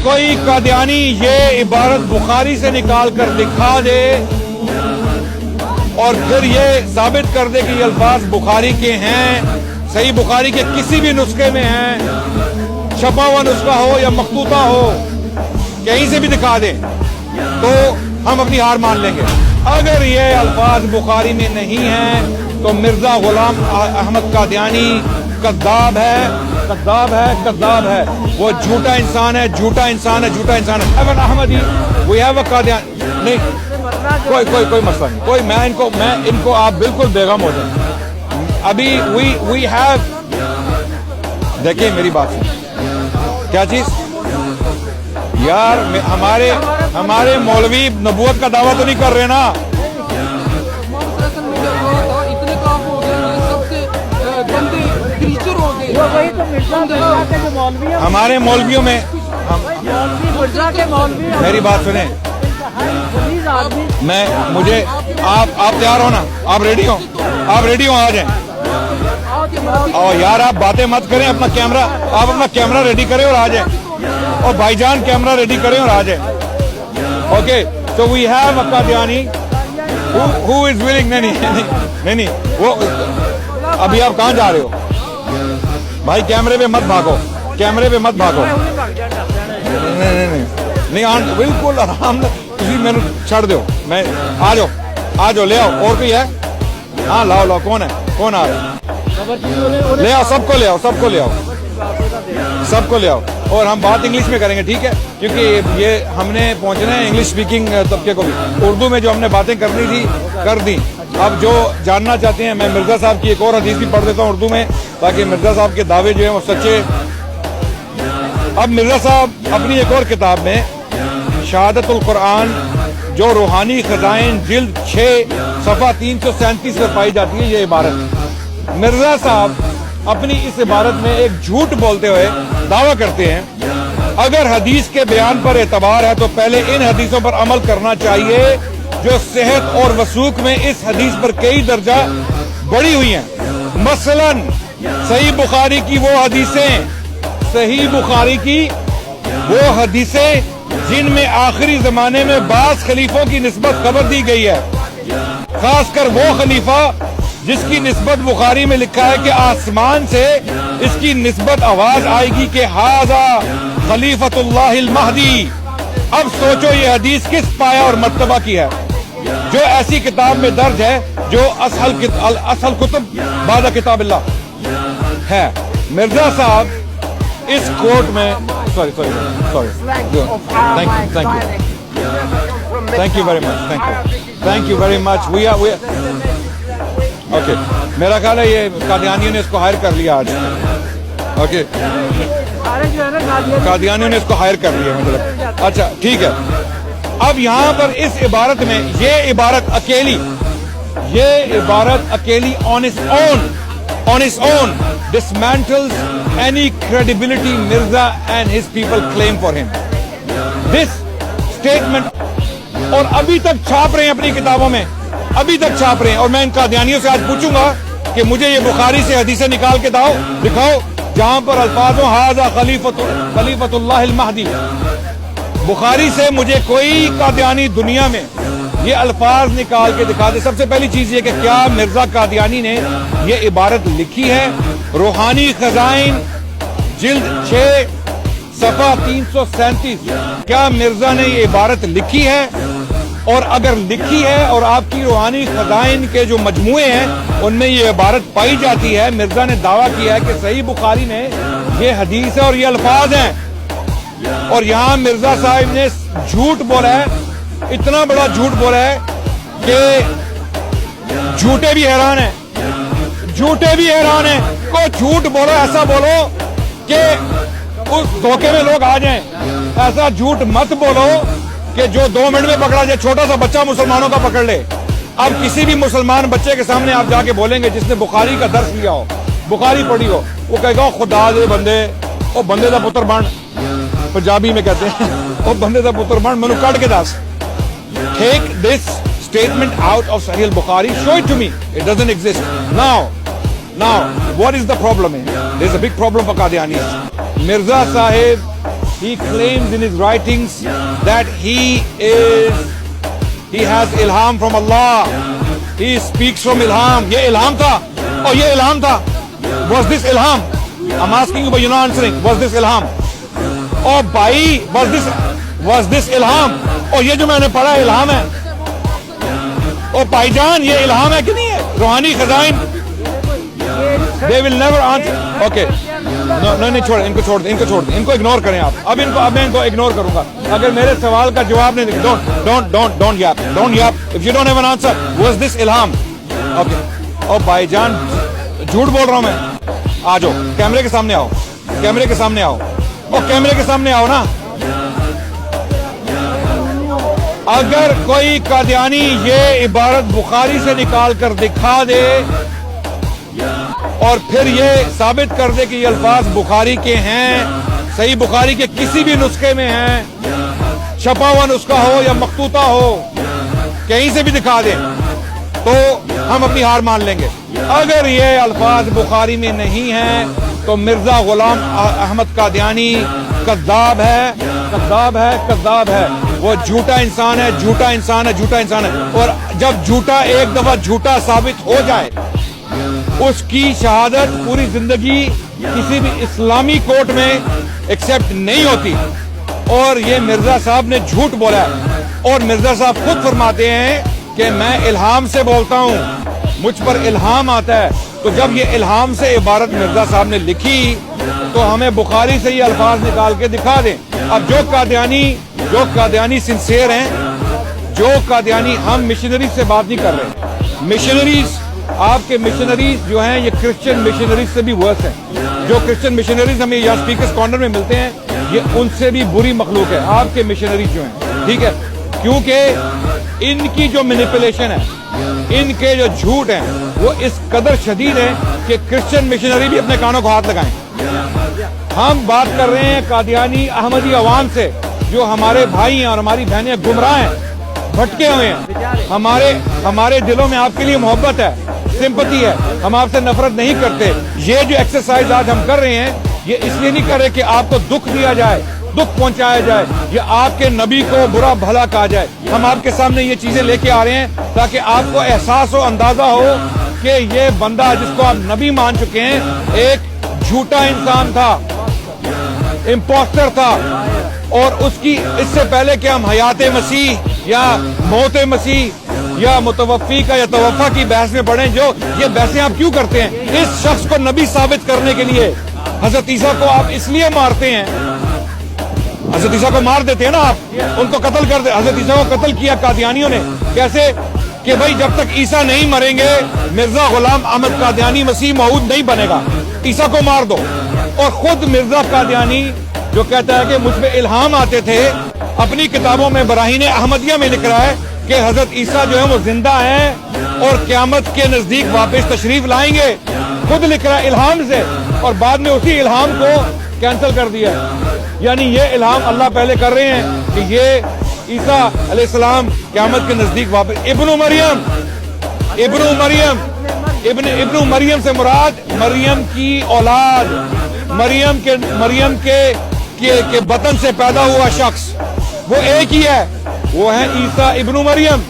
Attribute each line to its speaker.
Speaker 1: کوئی قادیانی یہ عبارت بخاری سے نکال کر دکھا دے اور پھر یہ ثابت کر دے کہ یہ الفاظ بخاری کے ہیں، صحیح بخاری کے کسی بھی نسخے میں ہیں، چھپا ہوا نسخہ ہو یا مخطوطہ ہو، کہیں سے بھی دکھا دیں تو ہم اپنی ہار مان لیں گے۔ اگر یہ الفاظ بخاری میں نہیں ہیں تو مرزا غلام احمد قادیانی کذاب ہے، کذاب ہے، کذاب ہے، وہ جھوٹا انسان ہے، جھوٹا انسان ہے، جھوٹا انسان ہے۔ Even Ahmadi we have a Qadiani نہیں، کوئی مسئلہ نہیں، کوئی میں ان کو آپ بالکل بیغم ہو جائیں۔ ابھی وی ہیو، دیکھیں میری بات سن، کیا چیز یار ہمارے مولوی نبوت کا دعویٰ تو نہیں کر رہے نا؟ ہمارے مولویوں میں میری بات سنیں، مجھے آپ تیار ہو نا؟ آپ ریڈی ہو؟ آپ ریڈی ہو؟ آ جائیں۔ اور یار آپ باتیں مت کریں، آپ اپنا کیمرہ ریڈی کریں اور آ جائیں، اور بھائی جان کیمرہ ریڈی کریں اور آ جائیں۔ Okay, so we have a Qadiani who is willing۔ نہیں وہ ابھی آپ کہاں جا رہے ہو بھائی؟ کیمرے پہ مت بھاگو، کیمرے پہ مت بھاگو۔ نہیں بالکل آرام تھی، میں چھڑ دو، میں آ جاؤ لے آؤ۔ اور کوئی ہے؟ ہاں لاؤ، کون ہے؟ کون آ رہا ہے؟ لے آؤ، سب کو لے آؤ، اور ہم بات انگلش میں کریں گے، ٹھیک ہے؟ کیونکہ یہ ہم نے پہنچنا ہے انگلش اسپیکنگ طبقے کو بھی۔ اردو میں جو ہم نے باتیں کرنی تھی کر دی۔ اب جو جاننا چاہتے ہیں، میں مرزا صاحب کی ایک اور حدیث بھی پڑھ دیتا ہوں اردو میں، تاکہ مرزا صاحب کے دعوے جو ہیں وہ سچے۔ اب مرزا صاحب اپنی ایک اور کتاب میں شہادت القرآن جو روحانی خزائن جلد 6 صفحہ 337 پر پائی جاتی ہے یہ عبارت، مرزا صاحب اپنی اس عبارت میں ایک جھوٹ بولتے ہوئے دعویٰ کرتے ہیں اگر حدیث کے بیان پر اعتبار ہے تو پہلے ان حدیثوں پر عمل کرنا چاہیے جو صحت اور وثوق میں اس حدیث پر کئی درجہ بڑھی ہوئی ہیں۔ مثلا صحیح بخاری کی وہ حدیثیں جن میں آخری زمانے میں بعض خلیفوں کی نسبت خبر دی گئی ہے، خاص کر وہ خلیفہ جس کی نسبت بخاری میں لکھا ہے کہ آسمان سے اس کی نسبت آواز آئے گی کہ ہاذا خلیفۃ اللہ المہدی۔ اب سوچو یہ حدیث کس پایا اور مرتبہ کی ہے جو ایسی کتاب میں درج ہے جو اصل کتب بعد کتاب اللہ ہے۔ مرزا صاحب اس کوٹ میں sorry thank you very much okay, میرا خیال ہے یہ قادیانیوں نے اس کو ہائر کر لیا آج۔ اوکے، قادیانیوں نے اس کو ہائر کر لیا مطلب۔ اچھا ٹھیک ہے، اب یہاں پر اس عبارت میں یہ عبارت اکیلی on its own dismantles any credibility Mirza and his people claim for him. This statement اور ابھی تک چھاپ رہے ہیں اپنی کتابوں میں، ابھی تک چھاپ رہے ہیں، اور میں ان قادیانیوں سے آج پوچھوں گا کہ مجھے یہ بخاری سے حدیثیں نکال کے دکھاؤ جہاں پر الفاظ ہو ھذا خلیفۃ اللہ المہدی۔ بخاری سے مجھے کوئی قادیانی دنیا میں یہ الفاظ نکال کے دکھا دے۔ سب سے پہلی چیز یہ کہ کیا مرزا قادیانی نے یہ عبارت لکھی ہے؟ روحانی خزائن جلد 6 صفحہ 337، کیا مرزا نے یہ عبارت لکھی ہے؟ اور اگر لکھی ہے اور آپ کی روحانی خزائن کے جو مجموعے ہیں ان میں یہ عبارت پائی جاتی ہے، مرزا نے دعویٰ کیا ہے کہ صحیح بخاری میں یہ حدیث ہے اور یہ الفاظ ہیں، اور یہاں مرزا صاحب نے جھوٹ بولا ہے، اتنا بڑا جھوٹ بولا ہے کہ جھوٹے بھی حیران ہیں، کوئی جھوٹ بولو، ایسا بولو کہ اس دھوکے میں لوگ آ جائیں، ایسا جھوٹ مت بولو کہ جو 2 منٹ میں پکڑا جائے، چھوٹا سا بچہ مسلمانوں کا پکڑ لے۔ اب کسی بھی مسلمان بچے کے سامنے آپ جا کے بولیں گے جس نے بخاری کا درس لیا ہو، بخاری پڑھی ہو، وہ کہے گا خدا دے بندے، او بندے دا پتر بن، پنجابی میں کہتے ہیں او بندے دا پتر بن، منو کٹ کے دس۔ Take this statement out of Sahih al-Bukhari, show it to me. It doesn't exist. Now, what is the problem here? There's a big problem for Qadianis. Mirza Sahib he claims in his writings that he has ilham from Allah. He speaks from ilham. Ye ilham tha? Oh, ye ilham tha? Was this ilham? I'm asking you, but you're not answering. Was this ilham? Oh, bhai, was this ilham? Oh, ye jo maine padha ilham hai. Oh, bhaijan, ye ilham hai ki nahi hai? Ruhani khazain. They will never answer. Okay. نہیں چھوڑ ان کو چھوڑ دیں ان کو ignore کریں آپ اب میں ان کو اگنور کروں گا اگر میرے سوال کا جواب نہیں ڈونٹ یاپ if you don't have an answer was this Ilham okay او بھائی جان جھوٹ بول رہا ہوں میں آ جاؤ کیمرے کے سامنے آؤ کیمرے کے سامنے آؤ نا اگر کوئی قادیانی یہ عبارت بخاری سے نکال کر دکھا دے اور پھر یہ ثابت کر دے کہ یہ الفاظ بخاری کے ہیں صحیح بخاری کے کسی بھی نسخے میں ہیں چھپا ہوا نسخہ ہو یا مخطوطہ ہو کہیں سے بھی دکھا دیں تو ہم اپنی ہار مان لیں گے اگر یہ الفاظ بخاری میں نہیں ہیں تو مرزا غلام احمد قادیانی کذاب ہے وہ جھوٹا انسان ہے اور جب جھوٹا ایک دفعہ جھوٹا ثابت ہو جائے اس کی شہادت پوری زندگی کسی بھی اسلامی کورٹ میں ایکسپٹ نہیں ہوتی اور یہ مرزا صاحب نے جھوٹ بولا ہے اور مرزا صاحب خود فرماتے ہیں کہ میں الہام سے بولتا ہوں مجھ پر الہام آتا ہے تو جب یہ الہام سے عبارت مرزا صاحب نے لکھی تو ہمیں بخاری سے یہ الفاظ نکال کے دکھا دیں اب جو قادیانی سنسیئر ہیں جو قادیانی ہم مشنری سے بات نہیں کر رہے مشنریز آپ کے مشنریز جو ہیں یہ کرسچن مشنریز سے بھی ورس ہیں جو کرسچن مشنریز ہمیں یہاں اسپیکرز کارنر میں ملتے ہیں یہ ان سے بھی بری مخلوق ہے آپ کے مشنریز جو ہیں ٹھیک ہے کیونکہ ان کی جو مینیپولیشن ہے ان کے جو جھوٹ ہیں وہ اس قدر شدید ہے کہ کرسچن مشنری بھی اپنے کانوں کو ہاتھ لگائیں ہم بات کر رہے ہیں قادیانی احمدی عوام سے جو ہمارے بھائی ہیں اور ہماری بہنیں گمراہ ہیں بھٹکے ہوئے ہیں ہمارے دلوں میں آپ کے لیے محبت ہے سمپتی ہے ہم آپ سے نفرت نہیں کرتے یہ جو ایکسرسائز آج ہم کر رہے ہیں یہ اس لیے نہیں کر رہے کہ آپ کو دکھ دیا جائے دکھ پہنچایا جائے یا آپ کے نبی کو برا بھلا کہا جائے ہم آپ کے سامنے یہ چیزیں لے کے آ رہے ہیں تاکہ آپ کو احساس ہو اندازہ ہو کہ یہ بندہ جس کو آپ نبی مان چکے ہیں ایک جھوٹا انسان تھا امپوسٹر تھا اور اس سے پہلے کہ ہم حیات مسیح یا موت مسیح یا متوفی کا یا توفا کی بحث میں پڑھیں جو یہ بحثیں آپ کیوں کرتے ہیں اس شخص کو نبی ثابت کرنے کے لیے حضرت عیسیٰ کو آپ اس لیے مارتے ہیں حضرت عیسیٰ کو مار دیتے ہیں نا آپ ان کو قتل کر دے حضرت عیسیٰ کو قتل کیا قادیانیوں نے کیسے کہ بھائی جب تک عیسیٰ نہیں مریں گے مرزا غلام احمد قادیانی مسیح موعود نہیں بنے گا عیسیٰ کو مار دو اور خود مرزا قادیانی جو کہتا ہے کہ مجھ پہ الہام آتے تھے اپنی کتابوں میں براہین احمدیہ میں لکھ رہا ہے کہ حضرت عیسیٰ جو ہے وہ زندہ ہیں اور قیامت کے نزدیک واپس تشریف لائیں گے خود لکھ رہا ہے الہام سے اور بعد میں اسی الہام کو کینسل کر دیا یعنی یہ الہام اللہ پہلے کر رہے ہیں کہ یہ عیسیٰ علیہ السلام قیامت کے نزدیک واپس ابن مریم سے مراد مریم کی اولاد مریم کے بطن سے پیدا ہوا شخص وہ ایک ہی ہے وہ ہے عیسیٰ ابن مریم